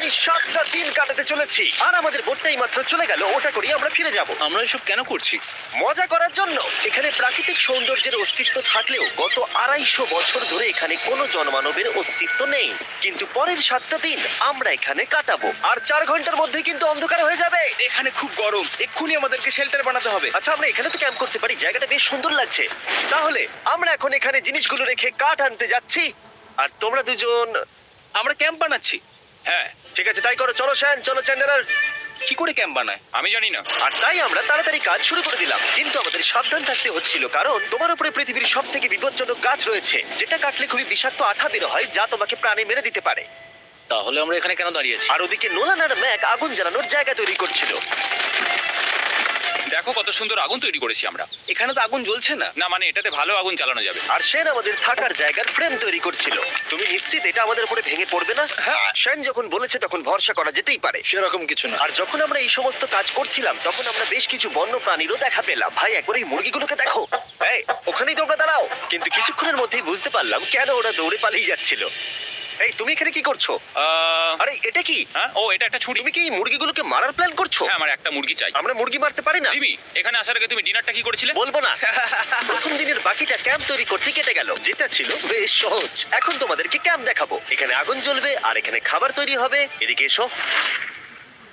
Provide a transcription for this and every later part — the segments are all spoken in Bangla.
আমি 7টা দিন কাটাতে চলেছি আর আমাদের বোটটাই মাত্র চলে গেল, ওটা করি আমরা ফিরে যাব আমরা এসব কেন করছি? মজা করার জন্য। এখানে প্রাকৃতিক সৌন্দর্যের অস্তিত্ব থাকলেও গত 250 বছর ধরে এখানে কোনো জনমানবের অস্তিত্ব নেই। কিন্তু পরের 7টা দিন আমরা এখানে কাটাবো আর 4 ঘন্টার মধ্যে কিন্তু অন্ধকার হয়ে যাবে। এখানে খুব গরম, এক্ষুনি আমাদেরকে শেল্টার বানাতে হবে। আচ্ছা, আমরা এখানে তো ক্যাম্প করতে পারি, জায়গাটা বেশ সুন্দর লাগছে। তাহলে আমরা এখন এখানে জিনিসগুলো রেখে কাঠ আনতে যাচ্ছি আর তোমরা দুজন। আমরা ক্যাম্প বানাচ্ছি। হ্যাঁ, ঠিক আছে, তাই করো। চলো শ্যান, চলো চ্যান্ডেলার। কি করে ক্যাম্প বানায়? আমি জানি না। আর তাই আমরা তাড়াতাড়ি কাজ শুরু করে দিলাম, কিন্তু আমাদের সাবধান থাকতে হচ্ছিল কারণ তোমার উপরে পৃথিবীর সব থেকে বিপজ্জনক গাছ রয়েছে, যেটা কাটলে খুবই বিষাক্ত আঠা বের হয় যা তোমাকে প্রাণে মেরে দিতে পারে। তাহলে আমরা এখানে কেন দাঁড়িয়ে আছি? আর ওদিকে নোলান আর ম্যাক আগুন জ্বালানোর জায়গা তৈরি করছিল। দেখো কত সুন্দর আগুন তৈরি করেছি আমরা। এখানে তো আগুন জ্বলছে না। না মানে এটাতে ভালো আগুন চালানো যাবে। আর সেন আমাদের থাকার জায়গার ফ্রেম তৈরি করছিল। তুমি নিশ্চিত এটা আমাদের উপরে ভেঙে পড়বে না? হ্যাঁ। সেন যখন বলেছে তখন ভরসা করা যেতেই পারে। সেরকম কিছু না। আর যখন আমরা এই সমস্ত কাজ করছিলাম তখন আমরা বেশ কিছু বন্য প্রাণীরও দেখা পেলাম। ভাই, একবার এই মুরগিগুলোকে দেখো। এই, ওখানেই তোমরা দাঁড়াও। কিন্তু কিছুক্ষণের মধ্যেই বুঝতে পারলাম কেন ওরা দৌড়ে পালিয়ে যাচ্ছিল। এই, তুমি এখানে কি করছো? আরে এটা কি? হ্যাঁ, ও এটা একটা ছুরি। তুমি কি এই মুরগিগুলোকে মারার প্ল্যান করছো? হ্যাঁ, আমার একটা মুরগি চাই। আমরা মুরগি মারতে পারি না। জিমি, এখানে আসার আগে তুমি ডিনারটা কি করেছিলে? বলবো না। প্রথম দিনের বাকিটা ক্যাম্প তৈরি করতে কেটে গেল, যেটা ছিল বেশ সহজ। এখন তোমাদেরকে ক্যাম্প দেখাবো। এখানে আগুন জ্বলবে আর এখানে খাবার তৈরি হবে। এদিকে এসো।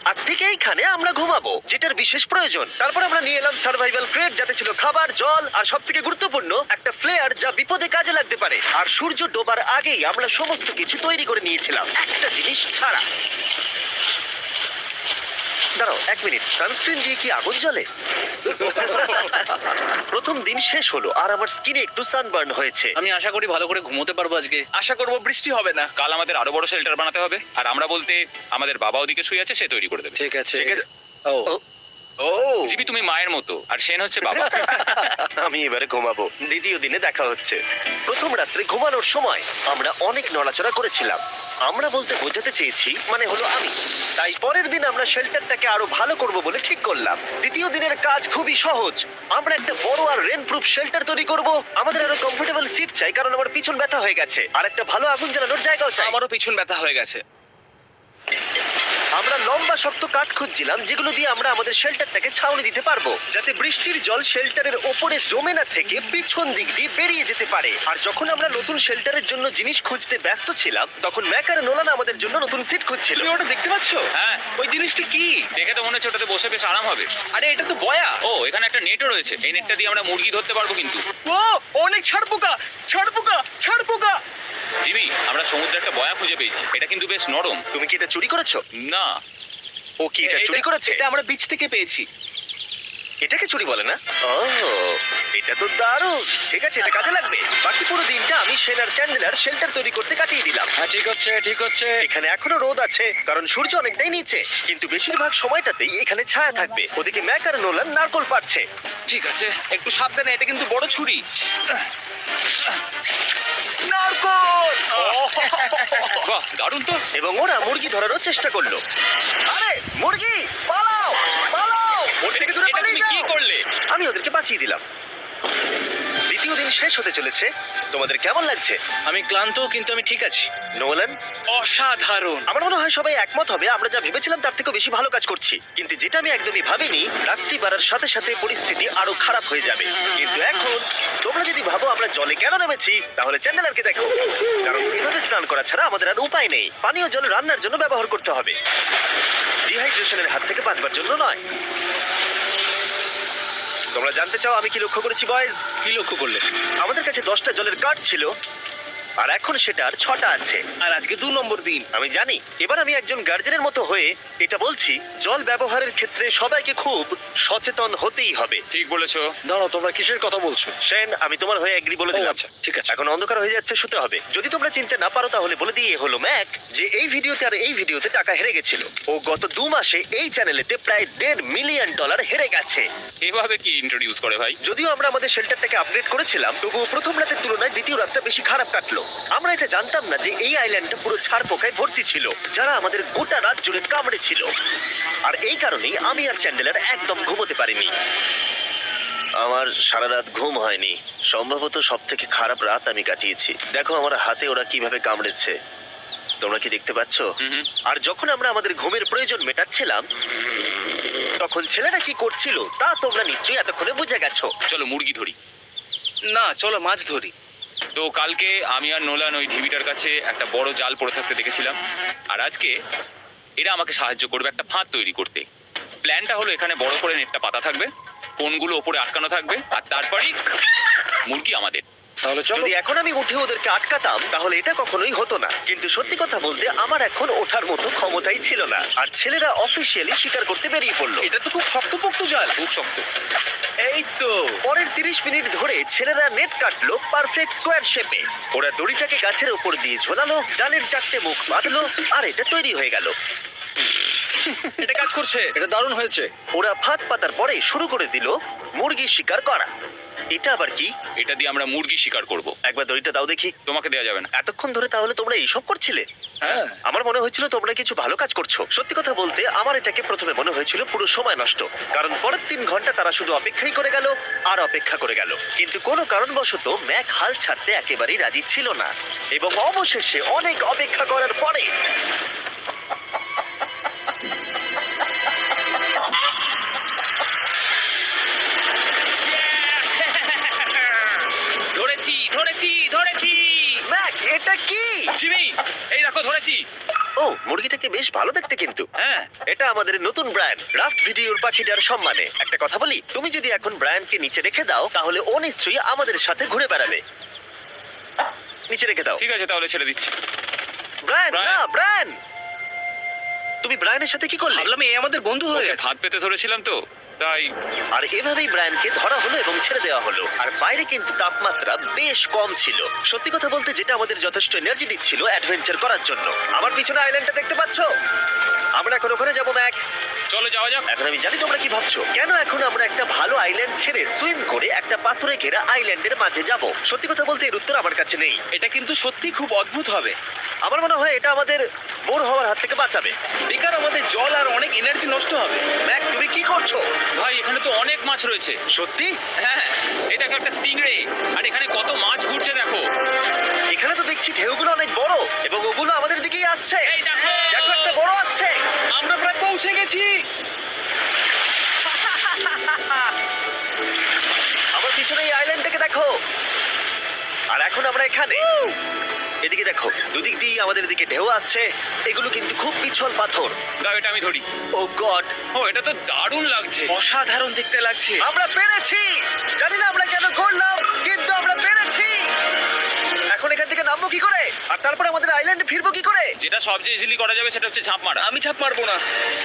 আর ঠিক এইখানে আমরা ঘুমাবো, যেটার বিশেষ প্রয়োজন। তারপর আমরা নিয়ে এলাম সার্ভাইভাল ক্রেট, যাতে ছিল খাবার, জল আর সব থেকে গুরুত্বপূর্ণ একটা ফ্লেয়ার, যা বিপদে কাজে লাগতে পারে। আর সূর্য ডোবার আগেই আমরা সমস্ত কিছু তৈরি করে নিয়েছিলাম, একটা জিনিস ছাড়া। দাঁড়াও 1 মিনিট, সানস্ক্রিন দিয়ে কি আগুন জ্বলে? প্রথম দিন শেষ হলো আর আমার স্কিনে একটু সানবার্ন হয়েছে। আমি আশা করি ভালো করে ঘুমোতে পারবো আজকে। আশা করবো বৃষ্টি হবে না। কাল আমাদের আরো বড় শেল্টার বানাতে হবে, আর আমরা বলতে আমাদের বাবা ওদিকে শুয়ে আছে, সে তৈরি করে দেবে। ঠিক আছে। ঠিক আছে। ও ও, ও জিমি, তুমি মায়ের মতো আর সেন হচ্ছে বাবা। আমি এবারে ঘুমাবো। দ্বিতীয় দিনে দেখা হচ্ছে। প্রথম রাত্রে ঘুমানোর সময় আমরা অনেক নড়াচড়া করেছিলাম। আমরা বলতে বোঝাতে চেয়েছি, মানে হলো আমি। তাই পরের দিন আমরা শেল্টারটাকে আরো ভালো করব বলে ঠিক করলাম। দ্বিতীয় দিনের কাজ খুবই সহজ। আমরা একটা বড় আর রেন প্রুফ শেল্টার তৈরি করব। আমাদের আরো কমফোর্টেবল সিট চাই, কারণ আমার পিছন ব্যথা হয়ে গেছে। আর একটা ভালো আগুন জ্বালানোর জায়গাও চাই। আমারও পিছন ব্যথা হয়ে গেছে। আমরা লম্বা শক্ত কাঠ খুঁজছিলাম, যেগুলো দিয়ে আমরা আমাদের শেল্টারটাকে ছাউনি দিতে পারবো, যাতে বৃষ্টির জল শেল্টারের ওপরে জমে না থেকে পিছন দিক দিয়ে বেরিয়ে যেতে পারে। আর যখন আমরা নতুন শেল্টারের জন্য জিনিস খুঁজতে ব্যস্ত ছিলাম, তখন ম্যাকার নোলান আমাদের জন্য নতুন সিট খুঁজছিল। তুমি ওটা দেখতে পাচ্ছো? হ্যাঁ। ওই জিনিসটা কি? দেখে তো মনে হচ্ছে ওটাতে বসে বেশ আরাম হবে। আরে এটা তো বয়া। ও, এখানে একটা নেটও রয়েছে। এই নেটটা দিয়ে আমরা মুরগি ধরতে পারবো কিন্তু। ও অনেক ছাড় পোকা, ছাড় পোকা, ছাড় পোকা। জিমি, আমরা সমুদ্রে একটা বয়া খুঁজে পেয়েছি। এটা কিন্তু বেশ নরম। তুমি কি এটা চুরি করেছো? না। ও কি এটা চুরি করেছে? এটা আমরা বিচ থেকে পেয়েছি। এটাকে চুরি বলে না? ও, এটা তো দারুণ। ঠিক আছে, এটা কাজে লাগবে। বাকি পুরো দিনটা আমি সেনার চ্যান্ডেলার শেল্টার তৈরি করতে কাটিয়ে দিলাম। হ্যাঁ, ঠিক হচ্ছে, ঠিক হচ্ছে। এখানে এখনো রোদ আছে, কারণ সূর্য অনেকটাই নিচে, কিন্তু বেশিরভাগ সময়টাতেই এখানে ছায়া থাকবে। ওদিকে ম্যাক আর নোলান নারকল পাড়ছে। ঠিক আছে, একটু সাবধানে, এটা কিন্তু বড় ছুরি। নারকল! বাহ, দারুণ তো। এবং ওরা মুরগি ধরারও চেষ্টা করলো। আরে মুরগি, পালাও পালাও, ওর থেকে দূরে এটা পালিয়ে তুমি কি যাও। করলে? আমি ওদেরকে বাঁচিয়ে দিলাম। দ্বিতীয় দিন শেষ হতে চলেছে। তোমাদের কেমন লাগছে? আমি ক্লান্ত, কিন্তু আমি ঠিক আছি। নোলান? অসাধারণ। আমার মনে হয় সবাই একমত হবে, আমরা যা ভেবেছিলাম তার থেকেও বেশি ভালো কাজ করছি। কিন্তু যেটা আমি একদমই ভাবিনি, রাত্রি বাড়ার সাথে সাথে পরিস্থিতি আরো খারাপ হয়ে যাবে। কিন্তু এখন তোমরা যদি ভাবো আমরা জলে কেন নেমেছি, তাহলে চ্যান্ডেলারকে দেখো। কারণ এভাবে স্নান করা ছাড়া আমাদের আর উপায় নেই। পানীয় জল রান্নার জন্য ব্যবহার করতে হবে, ডিহাইড্রেশনের হাত থেকে বাঁচবার জন্য নয়। তোমরা জানতে চাও আমি কি লক্ষ্য করেছি বয়েজ? কি লক্ষ্য করলে? আমাদের কাছে 10টা জলের কার্ড ছিল, আর এখন সেটা আর 6টা আছে। আর আজকে 2 নম্বর দিন। আমি জানি। এবার আমি একজন গার্জেনের মতো হয়ে এটা বলছি, জল ব্যবহারের ক্ষেত্রে সবাইকে খুব সচেতন হতেই হবে। ঠিক বলেছো। দাঁড়াও, তোমরা কিসের কথা বলছো? সেন, আমি তোমার হয়ে এগ্রি বলে দিলাম। আচ্ছা, ঠিক আছে। এখন অন্ধকার হয়ে যাচ্ছে, শুতে হবে। যদি তোমরা চিনতে না পারো তাহলে বলে দিয়ে হলো ম্যাক যে এই ভিডিওতে আর এই ভিডিওতে টাকা হেরে গেছিল। ও গত 2 মাসে এই চ্যানেলেতে প্রায় $1.5 মিলিয়ন হেরে গেছে। এভাবে কি ইন্ট্রোডিউস করে ভাই? যদিও আমরা আমাদের শেল্টারটাকে আপগ্রেড করেছিলাম, তবুও প্রথম রাতের তুলনায় দ্বিতীয় রাতটা বেশি খারাপ কাটলো। আমরা এটা জানতাম না যে এই আইল্যান্ডটা পুরো ছাড় পোকায় ভর্তি ছিল, যারা আমাদের গোটা রাত জুড়ে কামড়েছিল। আর এই কারণেই আমি আর চ্যান্ডেলার একদম ঘুমোতে পারিনি। আমার সারা রাত ঘুম হয়নি। সম্ভবত সব থেকে খারাপ রাত আমি কাটিয়েছি। দেখো আমার হাতে ওরা কিভাবে কামড়েছে। তোমরা কি দেখতে পাচ্ছ? হুম। আর যখন আমরা আমাদের ঘুমের প্রয়োজন মেটাচ্ছিলাম তখন ছেলেরা কি করছিল তা তোমরা নিশ্চয়ই এতক্ষণে বুঝে গেছো। চলো মুরগি ধরি। না, চলো মাছ ধরি। তো কালকে আমি আর নোলান ওই ঢিবিটার কাছে একটা বড় জাল পড়ে থাকতে দেখেছিলাম, আর আজকে এরা আমাকে সাহায্য করবে একটা ফাঁদ তৈরি করতে। প্ল্যানটা হলো এখানে বড় করে নেটটা পাতা থাকবে, কোনগুলো ওপরে আটকানো থাকবে, আর তারপরেই মুরগি আমাদের। তাহলে যদি এখন আমি উঠে ওদেরকে আটকাতাম তাহলে এটা কখনোই হতো না, কিন্তু সত্যি কথা বলতে আমার এখন ওঠার মতো ক্ষমতাই ছিল না। আর ছেলেরা অফিসিয়ালি স্বীকার করতে বেরিয়ে পড়লো। এটা তো খুব শক্তপোক্ত জাল। খুব শক্ত। এই তো। পরের 30 মিনিট ধরে ছেলেরা নেট কাটলো পারফেক্ট স্কোয়ার শেপে। ওরা দড়িটাকে গাছের উপর দিয়ে ঝোলালো, জালের 4টে মুখ বাঁধলো, আর এটা তৈরি হয়ে গেল। এটা কাজ করছে, এটা দারুণ হয়েছে। ওরা ফাঁদ পাতার পরে শুরু করে দিল মুরগি শিকার করা। এটা আবার কি? এটা দিয়ে আমরা মুরগি শিকার করব। একবার দড়িটা দাও দেখি। তোমাকে দেওয়া যাবে না। এতক্ষণ ধরে তাহলে তোমরা এইসব করছিলে? হ্যাঁ। আমার মনে হয়েছিল তোমরা কিছু ভালো কাজ করছো। সত্যি কথা বলতে আমার এটাকে প্রথমে মনে হয়েছিল পুরো সময় নষ্ট, কারণ পরের 3 ঘন্টা তারা শুধু অপেক্ষাই করে গেল আর অপেক্ষা করে গেল। কিন্তু কোনো কারণবশত ম্যাক হাল ছাড়তে একেবারেই রাজি ছিল না, এবং অবশেষে অনেক অপেক্ষা করার পরে ধরেছি ধরেছি ধরেছি। ম্যাক, এটা কি? জিমি, এই দেখো ধরেছি। ও, মুরগিটাকে বেশ ভালো দেখতে কিন্তু। হ্যাঁ। এটা আমাদের নতুন ব্র্যান্ড রাফট ভিডিওর পাখিটার সম্মানে। একটা কথা বলি, তুমি যদি এখন ব্র্যান্ডকে নিচে রেখে দাও তাহলে ও নিশ্চয়ই আমাদের সাথে ঘুরে বেড়াবে। নিচে রেখে দাও। ঠিক আছে, তাহলে ছেড়ে দিচ্ছি। Brian, Brian. না ব্রায়ান, তুমি ব্রায়ানের সাথে কি করলে? ভাবলাম এই আমাদের বন্ধু হয়ে ওকে গেছে। ফাঁদ পেতে ধরেছিলাম তো, তাই। আর এভাবেই ব্রায়ানকে ধরা হলো এবং ছেড়ে দেওয়া হলো। আর বাইরে কিন্তু তাপমাত্রা বেশ কম ছিল। সত্যি কথা বলতে যেটা আমাদের যথেষ্ট এনার্জি দিচ্ছিল অ্যাডভেঞ্চার করার জন্য। আমার পিছনে আইল্যান্ডটা দেখতে পাচ্ছ? আমরা এখন ওখানে যাবো ম্যাক। চলো যাওয়া যাক। এখন আমি জানি তোমরা কি ভাবছো, কেন এখন আমরা একটা ভালো আইল্যান্ড ছেড়ে সুইম করে একটা পাথরে ঘেরা আইল্যান্ডের মাঝে যাব? সত্যি কথা বলতে এর উত্তর আমার কাছে নেই। এটা কিন্তু সত্যি খুব অদ্ভুত হবে। আমার মনে হয় এটা আমাদের বোর হওয়ার হাত থেকে বাঁচাবে। বেকার আমাদের জল আর অনেক এনার্জি নষ্ট হবে। ম্যাক, তুমি কি করছো? ভাই, এখানে তো অনেক মাছ রয়েছে। সত্যি? হ্যাঁ, এই দেখো একটা স্টিংরে, আর এখানে কত মাছ ঘুরছে দেখো। এখানে তো দেখছি ঢেউগুলো অনেক বড় এবং ওগুলো আমাদের দিকেই আসছে। এই দেখো। দেখো, একটা বড় আসছে। আমরা প্রায় পৌঁছে গেছি। আমার পিছনে এই আইল্যান্ডটাকে দেখো। আর এখন আমরা এখানে। এদিকে দেখো, দুদিক দিয়ে আমাদের দিকে ঢেউ আসছে। এগুলো কিন্তু খুব পিছল পাথর। দাও, এটা আমি ধরি। ও গড, ও, এটা তো দারুণ লাগছে। অসাধারণ দেখতে লাগছে। আমরা পেরেছি। জানি না আমরা কেন করলাম, কিন্তু আমরা পেরেছি। এখন এখান থেকে নামবো কি করে, আর তারপরে আমাদের আইল্যান্ডে ফিরবো কি করে? যেটা সবচেয়ে ইজিলি করা যাবে সেটা হচ্ছে ঝাঁপ মারা। আমি ছাপ মারবো না।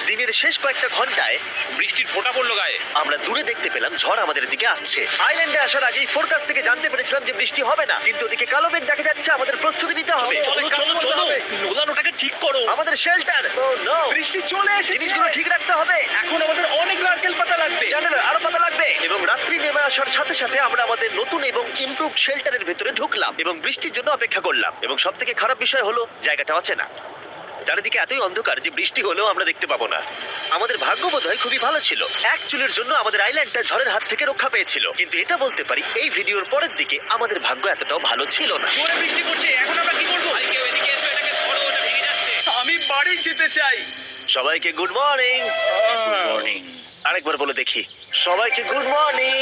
দিনের শেষ কয়েকটা ঘন্টায় বৃষ্টির ফোঁটা পড়লো গায়ে। আমরা দূরে দেখতে পেলাম ঝড় আমাদের দিকে আসছে। আইল্যান্ডে আসার আগেই ফোরকাস্ট থেকে জানতে পেরেছিলাম যে বৃষ্টি হবে না, কিন্তু ওদিকে কালো মেঘ দেখা যাচ্ছে। আমাদের প্রস্তুতি নিতে হবে। চলো চলো চলো, নোলান ওটাকে ঠিক করো। আমাদের শেল্টার, ও নো, বৃষ্টি চলে এসেছে। জিনিসগুলো ঠিক রাখতে হবে। এখন আমাদের অনেক নারকেল পাতা লাগবে। জানালার আরো পাতা লাগবে। এবং রাত্রি নেমে আসার সাথে সাথে আমরা আমাদের নতুন এবং ইমপ্রুভড শেল্টারের ভেতরে ঢুকলাম এবং বৃষ্টির জন্য অপেক্ষা করলাম। এবং সব থেকে খারাপ বিষয় হলো জায়গাটা অচেনা। চারিদিকে এতই অন্ধকার যে বৃষ্টি হলেও আমরা দেখতে পাবো না। আমাদের ভাগ্য বোধহয় খুবই ভালো ছিল। এক চুলের জন্য আমাদের আইল্যান্ডটা ঝড়ের হাত থেকে রক্ষা পেয়েছিল। কিন্তু এটা বলতে পারি এই ভিডিওর পরের দিকে আমাদের ভাগ্য এতটাও ভালো ছিল না। জোরে বৃষ্টি পড়ছে, এখন আমরা কি করবো? ভাই, কেউ এদিকে এসো, এটাকে ধরো, ওটা ভেঙে যাচ্ছে। আমি বাড়ি যেতে চাই। সবাইকে গুড মর্নিং। মর্নিং। আরেকবার বলে দেখি, সবাইকে গুড মর্নিং।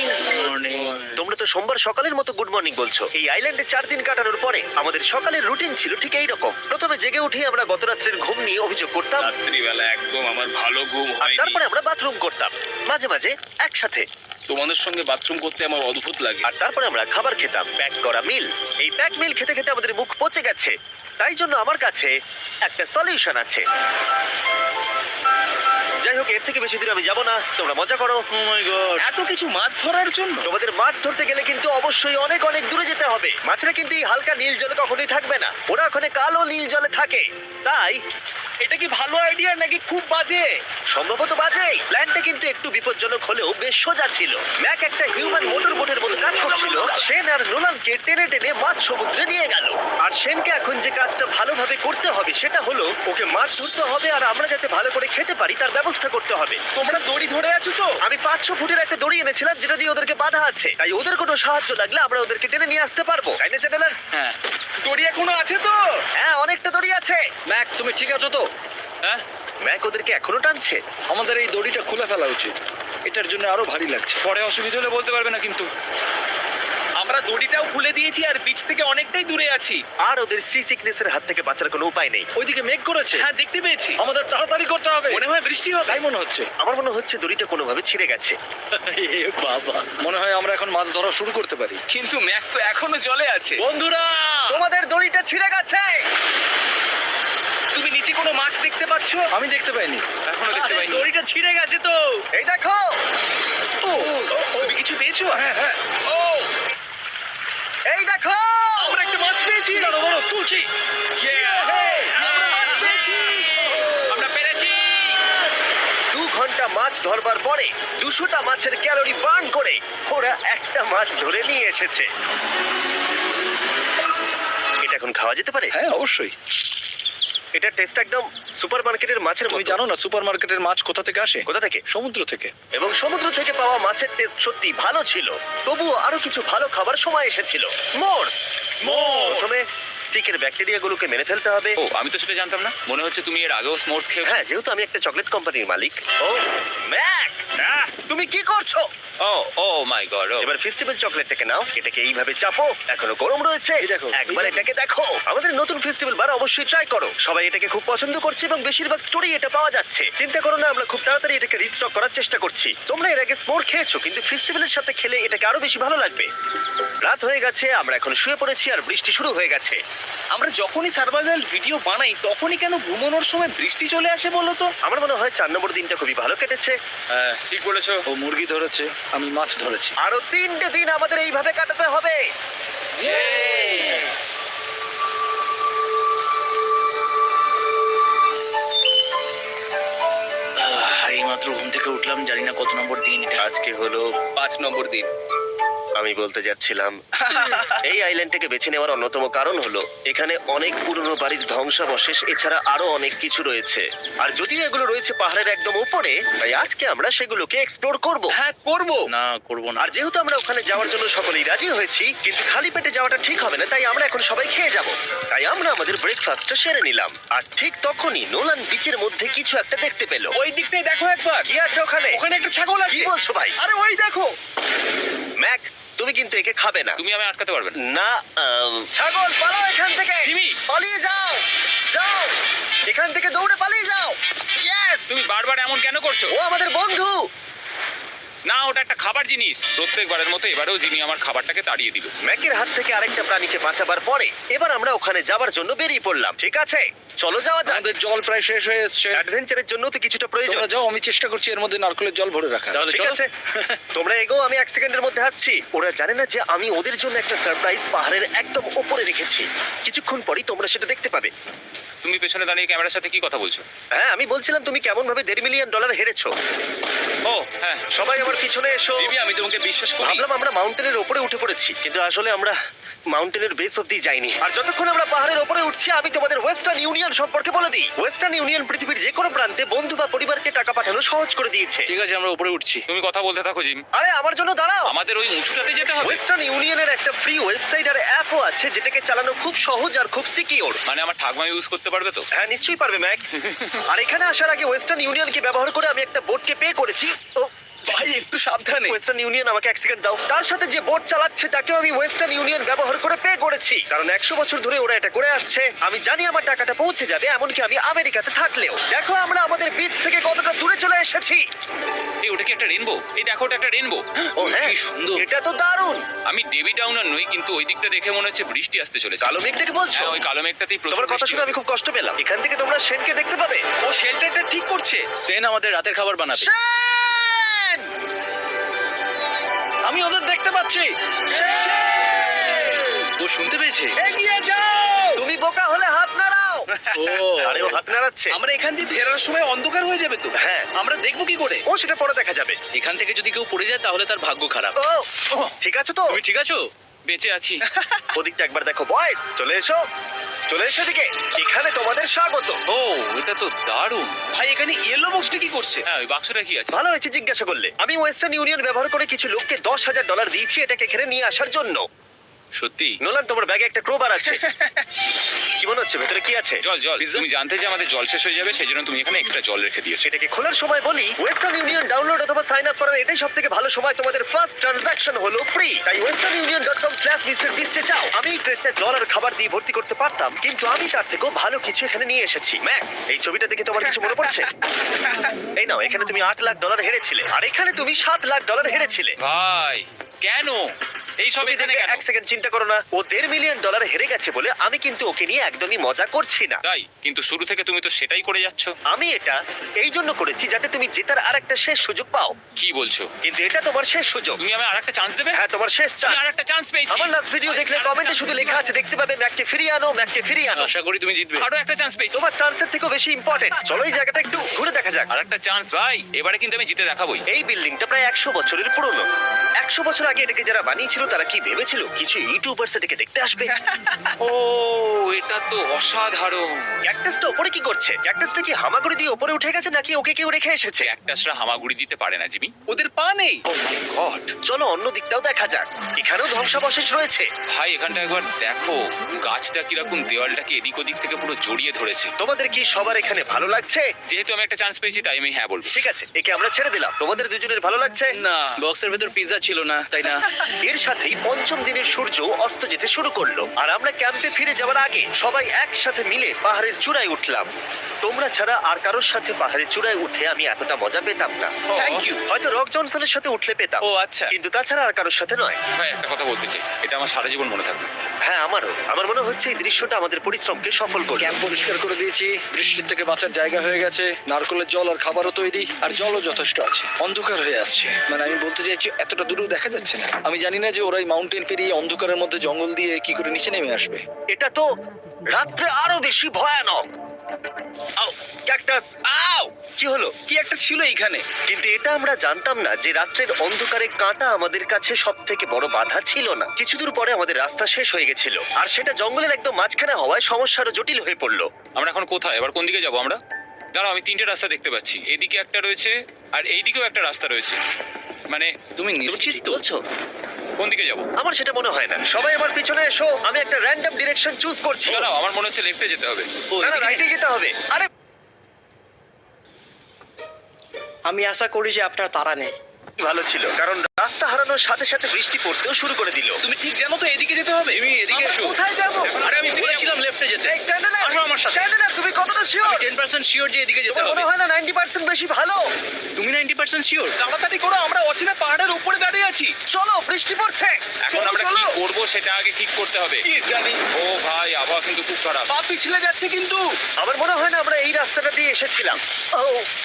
তোমরা তো সোমবার সকালের মতো গুড মর্নিং বলছো। এই আইল্যান্ডে 4 দিন কাটানোর পরে আমাদের সকালের রুটিন ছিল ঠিক এই রকম। প্রথমে জেগে উঠে আমরা গত রাত্রের ঘুম নিয়ে অভিযোগ করতাম, রাত্রিবেলা একদম আমার ভালো ঘুম আর তারপরে আমরা বাথরুম করতাম, মাঝে মাঝে একসাথে। তোমাদের সঙ্গে বাথরুম করতে আমার অদ্ভুত লাগে। আর তারপরে আমরা খাবার খেতাম, প্যাক করা মিল। এই প্যাক মিল খেতে খেতে আমাদের মুখ পচে গেছে। তাই জন্য আমার কাছে একটা সলিউশন আছে। যাই হোক, এর থেকে বেশি দূরে আমি যাব না, তোমরা মজা করো। ও মাই গড, এত কিছু মাছ ধরার জন্য? তোমাদের মাছ ধরতে গেলে কিন্তু অবশ্যই অনেক অনেক দূরে যেতে হবে। মাছরা কিন্তু এই হালকা নীল জলে কখনোই থাকবে না, ওরা ওখানে কালো নীল জলে থাকে। তাই এটা কি ভালো আইডিয়া নাকি খুব বাজে? সম্ভবত বাজে। প্ল্যানটা কিন্তু একটু বিপজ্জনক হলেও বেশ সোজা ছিল। ম্যাক একটা হিউম্যান মোটর বোটের মতো কাজ করছিল। সেন আর নোলানকে টেনে টেনে মাছ সমুদ্রে নিয়ে গেল। আর সেনকে এখন যে কাজটা ভালোভাবে করতে হবে সেটা হলো ওকে মাছ ধরতে হবে, আর আমরা যাতে ভালো করে খেতে পারি তার ব্যবস্থা করতে হবে। তোমরা দড়ি ধরে আছো তো? আমি 500 ফুটের একটা দড়ি এনেছিলাম যেটা দিয়ে ওদেরকে বাঁধা আছে, তাই ওদের কোনো সাহায্য লাগলে আমরা ওদেরকে টেনে নিয়ে আসতে পারবো, তাই না চ্যানেলার? হ্যাঁ। দড়ি এখনো আছে তো? হ্যাঁ, অনেকটা দড়ি আছে। ম্যাক, তুমি ঠিক আছো তো? হ্যাঁ ম্যাক ওদেরকে এখনো টানছে। আমাদের এই দড়িটা খুলে ফেলা উচিত, এটার জন্য আরো ভারী লাগছে। পরে অসুবিধা হলে বলতে পারবে না কিন্তু। আমরা দড়িটাও খুলে দিয়েছি আর বিচ থেকে অনেকটাই দূরে আছি। আর ওদের সি সিকনেসের হাত থেকে বাঁচার কোনো উপায় নেই। ওইদিকে মেঘ করেছে। হ্যাঁ, দেখতে পেয়েছি। আমাদের তাড়াতাড়ি করতে হবে। মনে হয় বৃষ্টি হবে। তাই মনে হচ্ছে। আমার মনে হচ্ছে দড়িটা কোনোভাবে ছিঁড়ে গেছে। এ বাবা, মনে হয় আমরা এখন মাছ ধরা শুরু করতে পারি। কিন্তু ম্যাক তো এখনো জলে আছে। বন্ধুরা, তোমাদের দড়িটা ছিঁড়ে গেছে। তুমি নিচে কোনো মাছ দেখতে পাচ্ছ? আমি দেখতে পাইনি। এখনো দেখতে পাইনি। দড়িটা ছিঁড়ে গেছে তো। এই দেখো। তুমি কিছু পেয়েছো? হ্যাঁ হ্যাঁ, ও, এই দেখো। আমরা একটা মাছ পেয়েছি। দাঁড়াও, দাঁড়াও, তুলছি। আমরা মাছ পেয়েছি। আমরা পেরেছি। 2 ঘন্টা মাছ ধরবার পরে 200টা মাছের ক্যালোরি বার্ন করে ওরা একটা মাছ ধরে নিয়ে এসেছে। এটা এখন খাওয়া যেতে পারে? হ্যাঁ অবশ্যই। এটা টেস্ট একদম সুপারমার্কেটের মাছের তুমি মতো। জানো না সুপারমার্কেটের মাছ কোথা থেকে আসে? কোথা থেকে? সমুদ্র থেকে। এবং সমুদ্র থেকে পাওয়া মাছের টেস্ট সত্যি ভালো ছিল। তবুও আরো কিছু ভালো খাবার সময় এসেছিল। স্মোর্স। প্রথমে স্টিকের ব্যাকটেরিয়াগুলোকে মেরে ফেলতে হবে। ও, আমি তো সেটা জানতাম না। মনে হচ্ছে তুমি এর আগেও স্মোর্স খেয়েছো। হ্যাঁ, যেহেতু আমি একটা চকলেট কোম্পানির মালিক। ও ম্যাক, তুমি কি করছো? ও ও মাই গড। এবার ফেস্টিভ্যাল চকলেটটাকে নাও, এটাকে এইভাবে চাপো। এখনো গরম রয়েছে। এই দেখো, একবার এই দেখো। এটাকে দেখো। আমাদের নতুন ফেস্টিভ্যাল বার অবশ্যই ট্রাই করো। সবাই এটাকে খুব পছন্দ করছে এবং বেশিরভাগ স্টোরি এটা পাওয়া যাচ্ছে। চিন্তা করো না, আমরা খুব তাড়াতাড়ি এটাকে রিস্টক করার চেষ্টা করছি। তোমরা এর আগে স্মোর খেয়েছো, কিন্তু ফেস্টিভ্যালের সাথে খেলে এটাকে আরো বেশি ভালো লাগবে। রাত হয়ে গেছে, আমরা এখন শুয়ে পড়েছি আর বৃষ্টি শুরু হয়ে গেছে। আমরা যখনই সার্ভাইভাল ভিডিও বানাই তখনই কেন ঘুমানোর সময় বৃষ্টি চলে আসে বলো তো? আমার মনে হয় 4 নম্বর দিনটা খুবই ভালো কেটেছে। হ্যাঁ, ঠিক বলেছো। ও মুরগি ধরেছে, আমি মাছ ধরেছি। আরো 3টে দিন আমাদের এইভাবে কাটাতে হবে। এইমাত্র ঘুম থেকে উঠলাম, জানি না কত নম্বর দিন এটা। আজকে হলো 5 নম্বর দিন। আমি বলতে যাচ্ছিলাম এই আইল্যান্ডটাকে বেছে নেওয়ার অন্যতম কারণ হলো এখানে অনেক পুরনো বাড়ির ধ্বংসাবশেষ, এছাড়া আরো অনেক কিছু রয়েছে। আর যদিও এগুলো রয়েছে পাহাড়ের একদম উপরে, তাই আজকে আমরা সেগুলোকে এক্সপ্লোর করব। হ্যাঁ, করব। না, করবো না। আর যেহেতু আমরা ওখানে যাওয়ার জন্য সকলেই রাজি হয়েছি, কিন্তু খালি পেটে যাওয়াটা ঠিক হবে না, তাই আমরা এখন সবাই খেয়ে যাব। তাই আমরা আমাদের ব্রেকফাস্টটা সেরে নিলাম। আর ঠিক তখনই নোলান বিচের মধ্যে কিছু একটা দেখতে পেল। ওই দিকটাই দেখো একবার। কি আছে ওখানে? ওখানে একটা ছাগল কি আছে। বলছো ভাই? আরে ওই দেখো। ম্যাক, তুমি কিন্তু একে খাবে না। তুমি আমি আটকাতে পারবে না। না, ছাগল পালাও এখান থেকে। জিমি! পালিয়ে যাও, যাও এখান থেকে, দৌড়ে পালিয়ে যাও। ইয়েস, তুমি বারবার এমন কেন করছো? ও আমাদের বন্ধু। না, ওটা একটা খাবার জিনিস। প্রত্যেকবারের মতো এবারেও জিমি আমার খাবারটাকে তাড়িয়ে দিল। ম্যাকের হাত থেকে আরেকটা প্রাণীকে বাঁচাবার পরে এবার আমরা ওখানে যাবার জন্য বেরিয়ে পড়লাম। ঠিক আছে, চলো যাওয়া যাক। আমাদের জল প্রায় শেষ হয়ে এসছে। অ্যাডভেঞ্চারের জন্য তো কিছুটা প্রয়োজন। তোমরা যাও, আমি চেষ্টা করছি এর মধ্যে নারকেলের জল ভরে রাখা। তাহলে ঠিক চলো। আছে, তোমরা এগো, আমি 1 সেকেন্ডের মধ্যে আসছি। ওরা জানে না যে আমি ওদের জন্য একটা সারপ্রাইজ পাহাড়ের একদম উপরে রেখেছি। কিছুক্ষণ পরেই তোমরা সেটা দেখতে পাবে। তুমি পেছনে দাঁড়িয়ে ক্যামেরার সাথে কি কথা বলছো? হ্যাঁ, আমি বলছিলাম তুমি কেমন ভাবে $1.5 মিলিয়ন হেরেছো। ও হ্যাঁ। সবাই আমার পিছনে এসো। জিমি, আমি তোমাকে বিশ্বাস করি। ভাবলাম আমরা মাউন্টেনের উপরে উঠে পড়েছি, কিন্তু আসলে আমরা মাউন্টেনের বেস অব্দি যাইনি। আর যতক্ষণ আমরা পাহাড়ের উপরে উঠছি, আমি তোমাদের ওয়েস্টার্ন ইউনিয়ন সম্পর্কে বলে দিই। ওয়েস্টার্ন ইউনিয়ন পৃথিবীর যে কোনো প্রান্তে বন্ধু বা পরিবারকে টাকা পাঠানো সহজ করে দিয়েছে। ঠিক আছে, আমরা উপরে উঠছি। তুমি কথা বলতে থাকো জিম। আরে আমার জন্য দাঁড়াও। আমাদের ওই উঁচুটাতে যেতে হবে। ওয়েস্টার্ন ইউনিয়নের একটা ফ্রি ওয়েবসাইট আর অ্যাপও আছে, যেটাকে চালানো খুব সহজ আর খুব সিকিউর। মানে আমার ঠাকমা ইউজ করতে পারবে তো? হ্যাঁ, নিশ্চয়ই পারবে ম্যাক। আর এখানে আসার আগে ওয়েস্টার্ন ইউনিয়নকে ব্যবহার করে আমি একটা বোটকে পে করেছি। ও ভাই, একটু সাবধানে। ওয়েস্টার্ন ইউনিয়ন আমাকে 1 সেকেন্ড দাও। তার সাথে যে বোট চালাচ্ছে তাকেও আমি ওয়েস্টার্ন ইউনিয়ন ব্যবহার করে পে করেছি, কারণ 100 বছর ধরে ওরা এটা করে আসছে। আমি জানি আমার টাকাটা পৌঁছে যাবে, এমনকি আমি আমেরিকাতে থাকলেও। দেখো আমরা আমাদের বিচ থেকে কতটা দূরে চলে এসেছি। এই ওটা কি একটা রেনবো? এই দেখো, ওটা একটা রেনবো। ও হ্যাঁ, কি সুন্দর। এটা তো দারুণ। আমি ডেভি ডাউনার নই, কিন্তু ওই দিকটা দেখে মনে হচ্ছে বৃষ্টি আসতে চলেছে। কালো মেঘ দেখে বলছো? হ্যাঁ, ওই কালো মেঘটাতেই প্রচুর তোমার কথা বৃষ্টি শুনে আমি হবে। খুব কষ্ট পেলাম। এখান থেকে তোমরা শেনকে দেখতে পাবে। ও শেল্টারটা ঠিক করছে। সেন আমাদের রাতের খাবার বানাবে। শেন! আমি ওদের দেখতে পাচ্ছি। ও শুনতে পেয়েছে। এগিয়ে যাও। তুমি বোকা হলে হাত নাড়াও। ও আরে ও হাত নাড়াচ্ছে। আমরা এখান দিয়ে ফেরার সময় অন্ধকার হয়ে যাবে তো। হ্যাঁ। আমরা দেখবো কি করে? ও সেটা পরে দেখা যাবে। এখান থেকে যদি কেউ পড়ে যায় তাহলে তার ভাগ্য খারাপ। ও ঠিক আছে তো? তুমি ঠিক আছো? বেঁচে আছি। ওদিকটা একবার দেখো বয়েস, চলে এসো, চলে এসো এদিকে। এখানে তোমাদের স্বাগত। ও, এটা তো দারুণ। ভাই, এখানে ইয়েলো বক্সটা কি করছে? হ্যাঁ, ওই বাক্সটা কি আছে? ভালো হয়েছে জিজ্ঞাসা করলে। আমি ওয়েস্টার্ন ইউনিয়ন ব্যবহার করে কিছু লোককে $10,000 দিয়েছি এটাকে এখানে নিয়ে আসার জন্য। সত্যি নোলান, তোমার ব্যাগে একটা ক্রোবার আছে। কি মনে হচ্ছে ভেতরে কি আছে? জল জল তুমি জানতে যে আমাদের জল শেষ হয়ে যাবে সেই জন্য তুমি এখানে এক্সট্রা জল রেখে দিয়েছো। সেটাকে খোলার সময় বলি, ওয়েস্টার্ন ইউনিয়ন ডাউনলোড অথবা সাইন আপ করার এটাই সবথেকে ভালো সময়। তোমাদের ফার্স্ট ট্রানজাকশন হলো ফ্রি। তাই westernunion.com/MrBeast এ যাও। আমি এই ক্রেটটা জল আর খাবার দিয়ে ভর্তি করতে পারতাম, কিন্তু আমি তার থেকেও ভালো কিছু এখানে নিয়ে এসেছি। ম্যাক, এই ছবিটা দেখে তোমার কিছু মনে পড়ছে? এই নাও, এখানে তুমি $8 লাখ হেরেছিলে, আর এখানে তুমি $7 লাখ হেরেছিলে। ভাই কেন এই সব তুমি এখানে দেখে কেন? এক সেকেন্ড চিন্তা করো না, ও $1.5 মিলিয়ন হেরে গেছে বলে আমি কিন্তু ওকে নিয়ে একদমই মজা করছি না। তাই কিন্তু শুরু থেকে তুমি তো সেটাই করে যাচ্ছ। আমি এটা এই জন্য করেছি যাতে তুমি জেতার আরেকটা শেষ সুযোগ পাও, কি বলছো? কিন্তু এটা তোমার শেষ সুযোগ। তুমি আমায় আরেকটা চান্স দেবে? হ্যাঁ, তোমার শেষ আমি চান্স। আরেকটা চান্স পেয়েছি। আমার লাস্ট ভিডিও দেখলে কমেন্টে শুধু লেখা আছে, দেখতে পাবে ম্যাককে ফিরিয়ে আনো, ম্যাককে ফিরিয়ে আনো। আশা করি তুমি জিতবে। আরো একটা চান্স পেয়েছি। তোমার চান্সের থেকেও বেশি ইম্পর্টেন্ট। চলো এই জায়গাটা একটু ঘুরে দেখা যাক। আর একটা চান্স ভাই, এবারে কিন্তু আমি জিতে দেখাবোই। এই বিল্ডিংটা প্রায় 100 বছরের পুরনো। 100 বছর আগে এটাকে যারা বানিয়েছিল তারা কি ভেবেছিল কিছু ইউটিউবার্স এটাকে দেখতে আসবে? ও এটা তো অসাধারণ। ক্যাকটাসটা ওপরে কি করছে? ক্যাকটাসটা কি হামাগুড়ি দিয়ে ওপরে উঠে গেছে নাকি ওকে কেউ রেখে এসেছে? ক্যাকটাসরা হামাগুড়ি দিতে পারে না জিমি। ওদের পা নেই। ও মাই গড। চলো অন্য দিকটাও দেখা যাক। এখানেও ধ্বংসাবশেষ রয়েছে। ভাই এখানটা একবার দেখো, গাছটা কিরকম দেওয়ালটাকে এদিক ওদিক থেকে পুরো জড়িয়ে ধরেছে। তোমাদের কি সবার এখানে ভালো লাগছে? যেহেতু আমি একটা চান্স পেয়েছি তাই আমি হ্যাঁ বলবো। ঠিক আছে, একে আমরা ছেড়ে দিলাম। তোমাদের দুজনের ভালো লাগছে? না। বক্সের ভেতর পিৎজা ছিল না, তাই না? এর সাথেই পঞ্চম দিনের সূর্য অস্ত যেতে শুরু করলো, আর আমরা ক্যাম্পে ফিরে যাওয়ার আগে সবাই একসাথে মিলে পাহাড়ের চূড়ায় উঠলাম। তোমরা ছাড়া আর কারোর সাথে পাহাড়ের চূড়ায় উঠে আমি এতটা মজা পেতাম না। Thank you. হয়তো রক জনসনের সাথে উঠলে পেতাম, ও আচ্ছা। কিন্তু তাছাড়া আর কারোর সাথে নয়। ভাই একটা কথা বলতে চাই, এটা আমার সারা জীবন মনে থাকবে। হ্যাঁ, আমারও। আমার মনে হচ্ছে এই দৃশ্যটা আমাদের পরিশ্রমকে সফল করবে। ক্যাম্প পরিষ্কার করে দিয়েছি, বৃষ্টির থেকে বাঁচার জায়গা হয়ে গেছে, নারকেলের জল আর খাবারও তৈরি, আর জলও যথেষ্ট আছে। অন্ধকার হয়ে আসছে, মানে আমি বলতে চাইছি এতটা দূরেও দেখা যাচ্ছে না। আমি জানি না যে ওরা এই মাউন্টেন পেরিয়ে অন্ধকারের মধ্যে জঙ্গল দিয়ে কি করে নিচে নেমে আসবে। এটা তো রাত্রে আরো বেশি ভয়ানক। আও, ক্যাকটাস! আও! কি হলো? কি একটা ছিল এইখানে। কিন্তু এটা আমরা জানতাম না যে রাত্রের অন্ধকারে কাঁটা আমাদের কাছে সব থেকে বড় বাধা ছিল না। কিছু দূর পরে আমাদের রাস্তা শেষ হয়ে গেছিল, আর সেটা জঙ্গলের একদম মাঝখানে হওয়ায় সমস্যা আরো জটিল হয়ে পড়লো। আমরা এখন কোথায়, এবার কোন দিকে যাবো আমরা? দাঁড়াও, আমি তিনটে রাস্তা দেখতে পাচ্ছি। এইদিকে একটা রয়েছে আর এইদিকেও একটা রাস্তা রয়েছে। মানে তুমি তুমি নিশ্চিত ঠিক তো? বলছো? কোন দিকে যাবো? আমার সেটা মনে হয় না। সবাই আমার পিছনে এসো, আমি একটা র্যান্ডম ডিরেকশন চুজ করছি। দাঁড়াও, আমার মনে হচ্ছে লেফটে যেতে হবে। না না, রাইটে যেতে হবে। আরে আমি আশা করি যে আপনার তাড়া নেই। ভালো ছিল, কারণ রাস্তা হারানোর সাথে সাথে বৃষ্টি পড়তেও শুরু করে দিল। তুমি ঠিক জানো তো এদিকে যেতে হবে? তুমি এদিকে আমরা এসো। কোথায় যাবো? আরে আমি বলেছিলাম লেফটে যেতে। এই চ্যান্ডেলার, আসো আমার সাথে। চ্যান্ডেলার, তুমি কতটা শিওর? 10% শিওর যে এদিকে যেতে তোমার হবে। মনে হয় না 90% বেশি ভালো? তুমি 90% শিওর? তাড়াতাড়ি করো, আমরা অচেনা পাহাড়ের উপরে দাঁড়িয়ে আছি। চলো, বৃষ্টি পড়ছে। এখন চলো, আমরা কি চলো। করবো সেটা আগে ঠিক করতে হবে। কি জানি, ও ভাই, আবহাওয়া কিন্তু খুব খারাপ। পা পিছলে যাচ্ছে কিন্তু। আমার মনে হয় না আমরা এই রাস্তাটা দিয়ে এসেছিলাম। ও,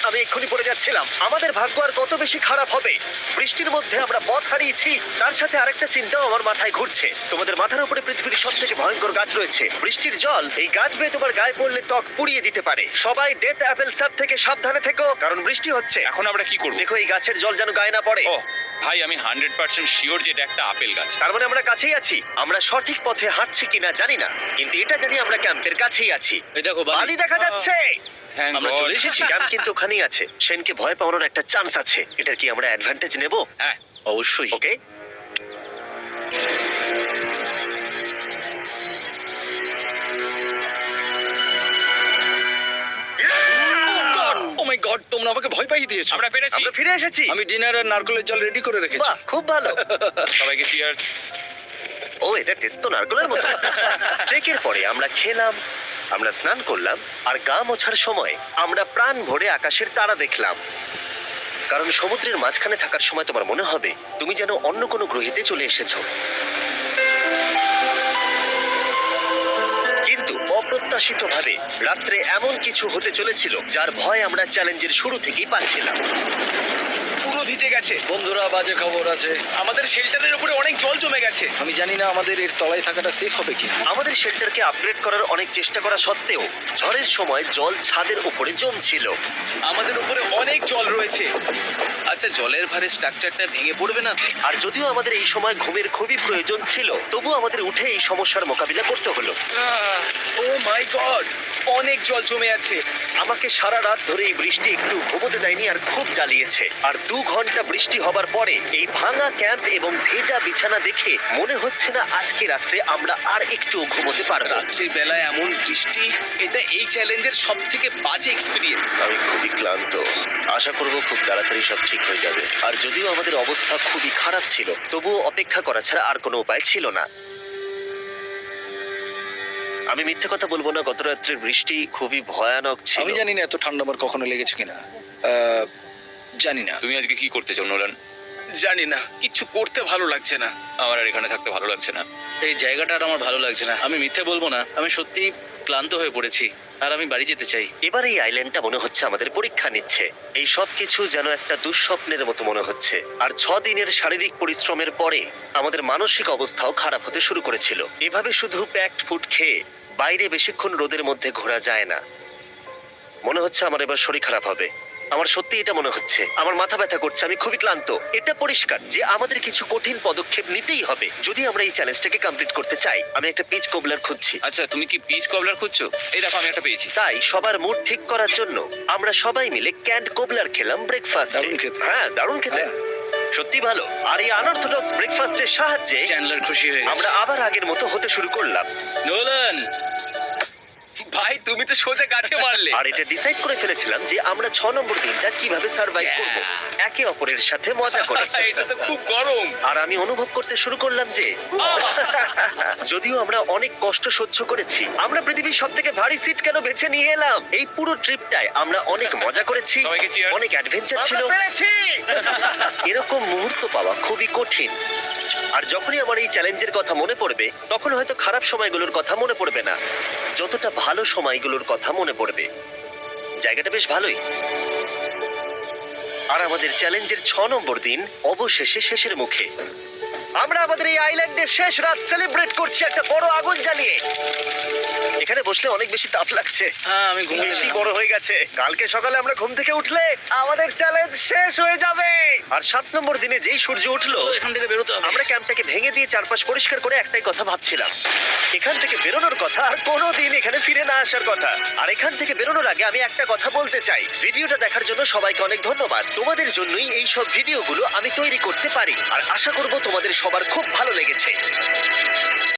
আমি এক্ষুনি পড়ে যাচ্ছিলাম। আমাদের ভাগ্য আর কত বেশি খারাপ হবে। বৃষ্টির মধ্যে আমরা পথ হারিয়েছি, তার সাথে আরেকটা চিন্তাও আমার মাথায় ঘুরছে। তোমাদের মাথার উপরে পৃথিবীর সব থেকে ভয়ঙ্কর গাছ রয়েছে। বৃষ্টির জল এই গাছ বেয়ে তোমার গায়ে পড়লে ত্বক পুড়িয়ে দিতে পারে। সবাই ডেথ অ্যাপেল সাপ থেকে সাবধানে থেকো, কারণ বৃষ্টি হচ্ছে। এখন আমরা কি করবো? দেখো এই গাছের জল যেন গায়ে না পড়ে। ও ভাই, আমি 100% শিওর যে এটা একটা আপেল গাছ। তার মানে আমরা কাছেই আছি। আমরা সঠিক পথে হাঁটছি কিনা জানি না, কিন্তু এটা জানি আমরা ক্যাম্পের কাছেই আছি। এই দেখো বালি দেখা যাচ্ছে। Thank আমরা God. চলে এসেছি। ক্যাম্প কিন্তু ওখানেই আছে। সেনকে ভয় পাওয়ানোর একটা চান্স আছে। এটার কি আমরা অ্যাডভান্টেজ নেব? হ্যাঁ, অবশ্যই। ওকে, ও মাই গড, তোমরা আমাকে ভয় পাইয়ে দিয়েছো। আমরা পেরেছি। আমরা ফিরে এসেছি। আমি ডিনার আর নারকেলের জল রেডি করে রেখেছি। বাহ, খুব ভালো। সবাইকে চিয়ার্স। ও, এটা টেস্ট তো নারকেলের মতো। ট্রেকের পরে আমরা খেলাম, আমরা স্নান করলাম, আর গা মোছার সময় আমরা প্রাণ ভরে আকাশের তারা দেখলাম। কারণ সমুদ্রের মাঝখানে থাকার সময় তোমার মনে হবে তুমি যেন অন্য কোনো গ্রহেতে চলে এসেছো। কিন্তু অপ্রত্যাশিতভাবে রাত্রে এমন কিছু হতে চলেছিল যার ভয় আমরা চ্যালেঞ্জের শুরু থেকেই পাচ্ছিলাম। পুরো ভিজে গেছে। বন্ধুরা, বাজে খবর আছে। আমাদের শেল্টারের উপরে অনেক জল জমে গেছে। আমি জানি না আমাদের এর তলায় থাকাটা সেফ হবে কিনা। আমাদের শেল্টারকে আপগ্রেড করার অনেক চেষ্টা করা সত্ত্বেও ঝড়ের সময় জল ছাদের উপরে জমছিল। আমাদের উপরে অনেক জল রয়েছে। আচ্ছা, জলের ভারে স্ট্রাকচারটা ভেঙে পড়বে না তো? আর যদিও আমাদের এই সময় ঘুমের খুবই প্রয়োজন ছিল, তবু আমাদের উঠে এই সমস্যার মোকাবিলা করতে হলো। ও মাই গড, অনেক জল জমে আছে। আমাকে সারা রাত ধরে এই বৃষ্টি একটু ঘুমোতে দেয়নি আর খুব জ্বালিয়েছে। আর 2 ঘন্টা বৃষ্টি হবার পরে এই ভাঙা ক্যাম্প এবং ভেজা বিছানা দেখে মনে হচ্ছে না আজকে রাত্রে আমরা আর একটু ঘুমোতে পারবো। রাত্রি বেলায় এমন বৃষ্টি, এটা এই চ্যালেঞ্জের সব থেকে বাজে এক্সপিরিয়েন্স। আমি খুবই ক্লান্ত। আশা করব খুব তাড়াতাড়ি সব ঠিক হয়ে যাবে। আর যদিও আমাদের অবস্থা খুবই খারাপ ছিল, তবুও অপেক্ষা করা ছাড়া আর কোনো উপায় ছিল না। আমি মিথ্যে কথা বলবো না, গত রাত্রের বৃষ্টি খুবই ভয়ানক ছিল। আমি জানি না এত ঠান্ডা আমার কখনো লেগেছে কিনা। জানি না। তুমি আজকে কি করতে চাও নোলান? জানি না, কিচ্ছু করতে ভালো লাগছে না। আমার আর এখানে থাকতে ভালো লাগছে না। এই জায়গাটা আর আমার ভালো লাগছে না। আমি মিথ্যে বলবো না, আমি সত্যি ক্লান্ত হয়ে পড়েছি আর আমি বাড়ি যেতে চাই। এবার এই আইল্যান্ডটা মনে হচ্ছে আমাদের পরীক্ষা নিচ্ছে। এই সব কিছু যেন একটা দুঃস্বপ্নের মতো মনে হচ্ছে। আর 6 দিনের শারীরিক পরিশ্রমের পরে আমাদের মানসিক অবস্থাও খারাপ হতে শুরু করেছিল। এভাবে শুধু প্যাকড ফুড খেয়ে বাইরে বেশিক্ষণ রোদের মধ্যে ঘোরা যায় না। মনে হচ্ছে আমার এবার শরীর খারাপ হবে। আমার সত্যি এটা মনে হচ্ছে। আমার মাথা ব্যথা করছে, আমি খুবই ক্লান্ত। এটা পরিষ্কার যে আমাদের কিছু কঠিন পদক্ষেপ নিতেই হবে যদি আমরা এই চ্যালেঞ্জটাকে কমপ্লিট করতে চাই। আমি একটা পিচ কোবলার খুঁজছি। আচ্ছা, তুমি কি পিচ কবলার খুঁজছো? এই দেখো, আমি একটা পেয়েছি। তাই সবার মুড ঠিক করার জন্য আমরা সবাই মিলে ক্যান্ড কোবলার খেলাম ব্রেকফাস্টে। দারুণ খেতে। হ্যাঁ, দারুণ খেতে। সত্যি ভালো। আর এই আনঅর্থোডক্স ব্রেকফাস্টের সাহায্যে চ্যান্ডলার খুশি হয়ে গেছে। আমরা আবার আগের মতো হতে শুরু করলাম। নোলান, ভাই তুমি তো সোজা গাছে মারলে। আর এটা ডিসাইড করে ফেলেছিলাম যে আমরা 6 নম্বর দিনটা কিভাবে সার্ভাইভ করব, একে অপরের সাথে মজা করে। এটা তো খুব গরম। আর আমি অনুভব করতে শুরু করলাম যে যদিও আমরা অনেক কষ্ট সহ্য করেছি, আমরা পৃথিবীর সব থেকে ভারী সিট কেন বেছে নিয়ে এলাম। এই পুরো ট্রিপটায় আমরা অনেক মজা করেছি, সবাইকে cheers। অনেক অ্যাডভেঞ্চার ছিল। এরকম মুহূর্ত পাওয়া খুবই কঠিন। আর যখনই আমার এই চ্যালেঞ্জের কথা মনে পড়বে, তখন হয়তো খারাপ সময়গুলোর কথা মনে পড়বে না, যতটা ভালো সময়গুলোর কথা মনে পড়বে। জায়গাটা বেশ ভালোই। আর আমাদের চ্যালেঞ্জের 6 নম্বর দিন অবশেষে শেষের মুখে। আমরা আমাদের এই আইল্যান্ডের শেষ রাত সেলিব্রেট করছি একটা বড় আগুন জ্বালিয়ে। এখানে বসলে অনেক বেশি তাপ লাগছে। হ্যাঁ আমি ঘুমিয়ে বেশি বড় হয়ে গেছে। কালকে সকালে আমরা ঘুম থেকে উঠলে আমাদের চ্যালেঞ্জ শেষ হয়ে যাবে। আর 7 নম্বর দিনে যেই সূর্য উঠলো, এখান থেকে বেরোতে হবে। আমরা ক্যাম্পটাকে ভেঙে দিয়ে চারপাশ পরিষ্কার করে একটাই কথা ভাবছিলাম, এখান থেকে বেরোনোর কথা আর কোনোদিন এখানে ফিরে না আসার কথা। আর এখান থেকে বেরোনোর আগে আমি একটা কথা বলতে চাই, ভিডিওটা দেখার জন্য সবাইকে অনেক ধন্যবাদ। তোমাদের জন্যই এই সব ভিডিওগুলো আমি তৈরি করতে পারি। আর আশা করব তোমাদের সবার খুব ভালো লেগেছে।